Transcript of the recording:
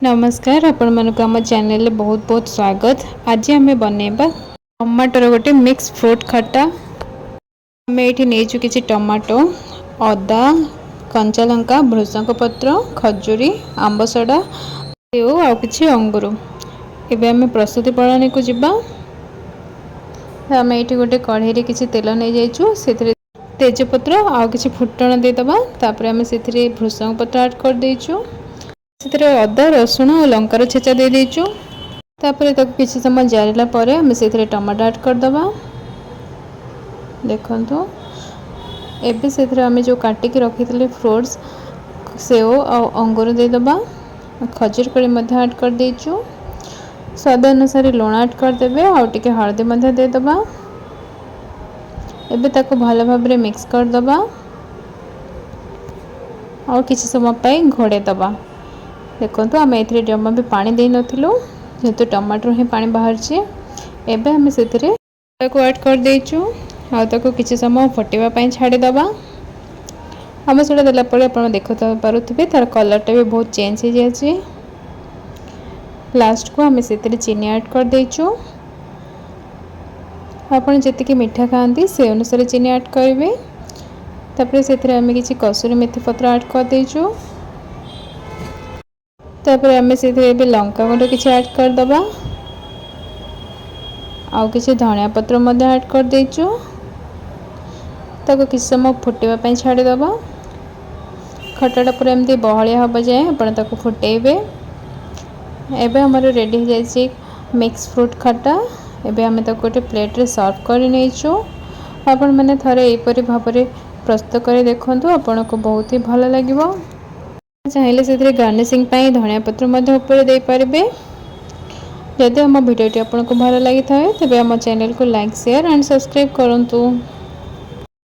नमस्कार आपण मानक आम चैनल बहुत बहुत स्वागत। आज आम बनैबा टमाटर गोटे मिक्स फ्रूट खट्टा। आम ये नहीं कि टमाटो अदा कंचा लंका भृषंग पत्र खजूरी आंबसड़ा आ कि अंगूर। एबे आम प्रस्तुति प्रणाली को जिबा। आम ये गोटे कढ़ाई किसी तेल नहीं जाइछु से तेजपत्र आ कि फुटण देदबा। तापर आम से भृषंग पत्र ऐड कर देइछु। से अदा रसुण और लंकार छेचा दे देइछु। तापर तक किसी समय जारिला परे आम से टमाटो ऐड करदबा। देखंतु एबे से आम जो काटिकी रखी फ्रूट्स सेव और अंगूर देदबा। खजूर कड़ी मध्य ऐड कर देइछु। स्वाद अनुसार लुण ऐड करदेबे और टिके हल्दी मध्य देदबा। एबे ताको भल भाबरे मिक्स करदबा और किसी समय पाई घोड़े दबा। देखो आम ए जमा भी पानी दे नथिलु जेहेतु टमाटर ही पानी बाहर छे। एबे हम से ऐड कर देइछु आ ताको किछि समय फटेबा पई छाड़ी दबा। हम सेटा देला परे आपण देखो पारुथिबे तार कलरटा भी बहुत चेंज हो जायछि। लास्ट को हम से चीनी ऐड कर देइछु। आपण जतिके मीठा खाआंती से अनुसार चीनी ऐड करिवे। तापर से आम किछि कसूरी मेथी पत्र ऐड कर देइछु। तापर आम से लंका गुंड किसी ऐड करदबा आउ किसी धनिया पत्र मध्य ऐड कर देइछु। ताको किसी समय फुटेबा पई छाड़ी दबा। खटाटा पूरा एमती बहलिया हबा जाए आपण ताको फुटेबे। एबे हमर रेडी हो जाइछि मिक्स फ्रूट खट्टा। एबे हम ताको गोटे प्लेट रे सर्व कर नेइछु। आपण माने थरे एपरि भाबरे प्रस्तुत करे देखंतु आपनको बहुत ही भल लागिवो। चाहिए से गार्निशिंग धनिया पत्र मध्य ऊपर दे पारिबे। जदि हम वीडियोटी आपको भल लगी था तेज आम चैनल को लाइक शेयर एंड सब्सक्राइब करंतु।